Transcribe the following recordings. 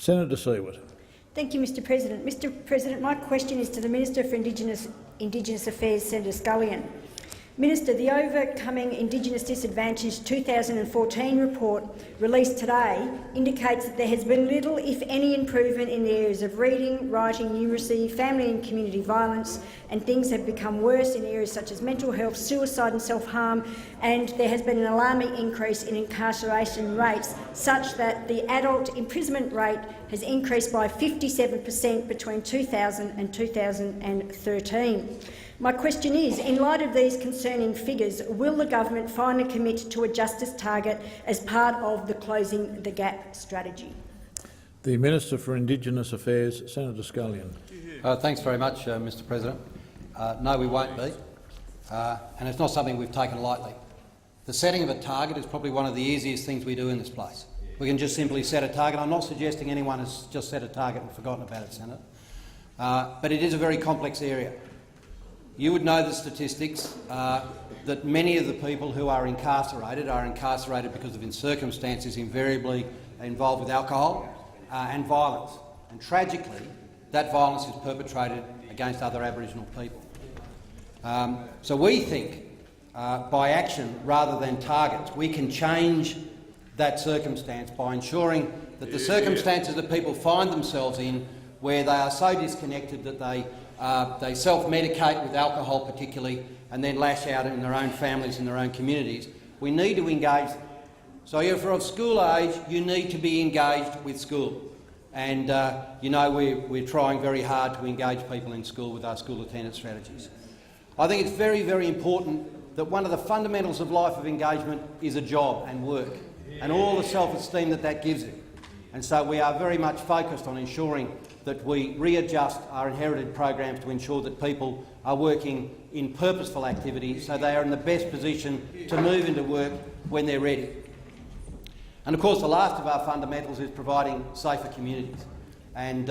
Senator Siewert. Thank you, Mr President. Mr President, my question is to the Minister for Indigenous Affairs, Senator Scullion. Minister, the Overcoming Indigenous Disadvantage 2014 report released today indicates that there has been little, if any, improvement in the areas of reading, writing, numeracy, family and community violence, and things have become worse in areas such as mental health, suicide and self-harm, and there has been an alarming increase in incarceration rates, such that the adult imprisonment rate has increased by 57% between 2000 and 2013. My question is, in light of these concerning figures, will the government finally commit to a justice target as part of the Closing the Gap strategy? The Minister for Indigenous Affairs, Senator Scullion. Thanks very much, Mr President. No, we won't be, and it's not something we've taken lightly. The setting of a target is probably one of the easiest things we do in this place. We can just simply set a target. I'm not suggesting anyone has just set a target and forgotten about it, Senator, but it is a very complex area. You would know the statistics that many of the people who are incarcerated because of circumstances invariably involved with alcohol and violence. And tragically, that violence is perpetrated against other Aboriginal people. So we think, by action rather than targets, we can change that circumstance by ensuring that the circumstances that people find themselves in, where they are so disconnected that they self-medicate with alcohol particularly and then lash out in their own families and their own communities, we need to engage them. So if you're of school age, you need to be engaged with school. And we're trying very hard to engage people in school with our school attendance strategies. I think it's very, very important that one of the fundamentals of life of engagement is a job and work and all the self-esteem that that gives it. And so we are very much focused on ensuring that we readjust our inherited programs to ensure that people are working in purposeful activities so they are in the best position to move into work when they're ready. And of course the last of our fundamentals is providing safer communities. And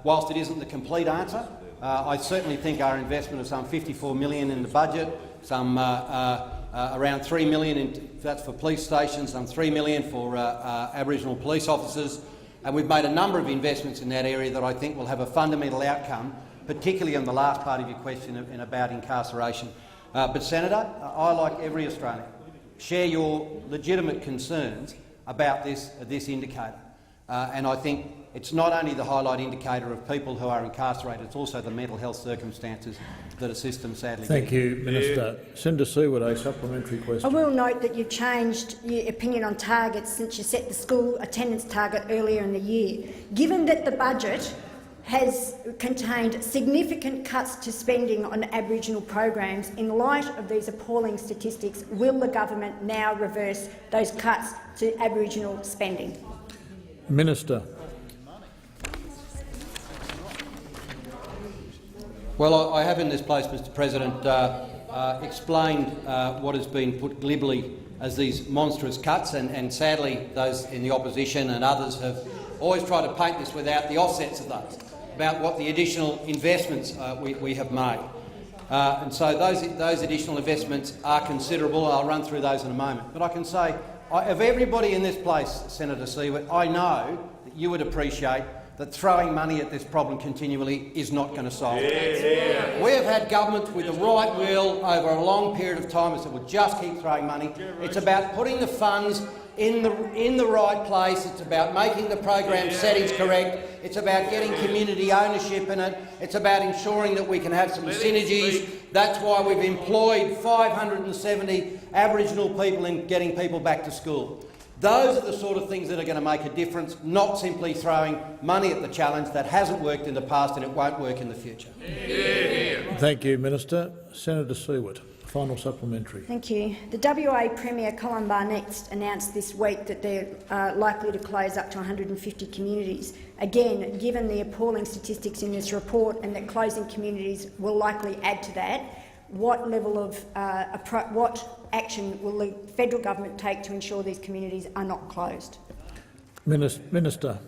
whilst it isn't the complete answer, I certainly think our investment of some $54 million in the budget, some around $3 million that's for police stations, some $3 million for Aboriginal police officers, and we've made a number of investments in that area that I think will have a fundamental outcome, particularly on the last part of your question about incarceration. But Senator, I, like every Australian, share your legitimate concerns about this indicator, and I think it's not only the highlight indicator of people who are incarcerated, it's also the mental health circumstances that a system sadly Thank you, Minister. Senator Siewert, a supplementary question. I will note that you've changed your opinion on targets since you set the school attendance target earlier in the year. Given that the budget has contained significant cuts to spending on Aboriginal programs, in light of these appalling statistics, will the government now reverse those cuts to Aboriginal spending? Minister. Well, I have in this place, Mr President, explained what has been put glibly as these monstrous cuts, and sadly those in the opposition and others have always tried to paint this without the offsets of those, about what the additional investments we have made. And so those additional investments are considerable. I'll run through those in a moment. But I can say, of everybody in this place, Senator Siewert, I know that you would appreciate that throwing money at this problem continually is not going to solve it. We have had governments with the right will over a long period of time that will just keep throwing money. It's about putting the funds in the right place. It's about making the program settings correct. It's about getting community ownership in it. It's about ensuring that we can have some synergies. That's why we've employed 570 Aboriginal people in getting people back to school. Those are the sort of things that are going to make a difference, not simply throwing money at the challenge that hasn't worked in the past and it won't work in the future. Thank you, Minister. Senator Siewert, final supplementary. Thank you. The WA Premier Colin Barnett announced this week that they're likely to close up to 150 communities. Again, given the appalling statistics in this report and that closing communities will likely add to that, what level of what action will the federal government take to ensure these communities are not closed? Minister.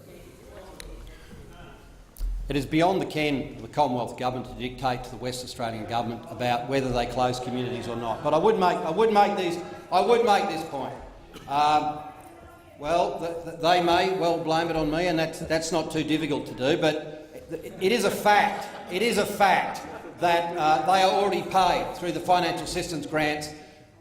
It is beyond the ken of the Commonwealth Government to dictate to the West Australian Government about whether they close communities or not. But I would make this point. Well, they may well blame it on me, and that's not too difficult to do. But it is a fact. It is a fact that they are already paid through the financial assistance grants,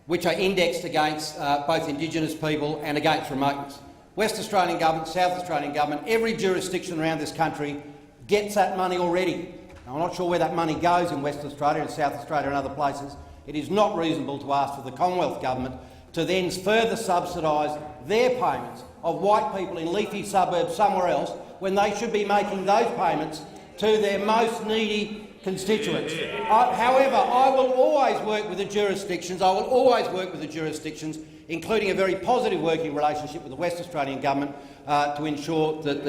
which are indexed against both Indigenous people and against remoteness. West Australian Government, South Australian Government, every jurisdiction around this country gets that money already. Now, I'm not sure where that money goes in Western Australia and South Australia and other places. It is not reasonable to ask for the Commonwealth Government to then further subsidise their payments of white people in leafy suburbs somewhere else when they should be making those payments to their most needy constituents. However, I will always work with the jurisdictions. I will always work with the jurisdictions, including a very positive working relationship with the West Australian Government, to ensure that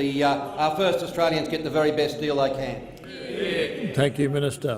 our First Australians get the very best deal they can. Thank you, Minister.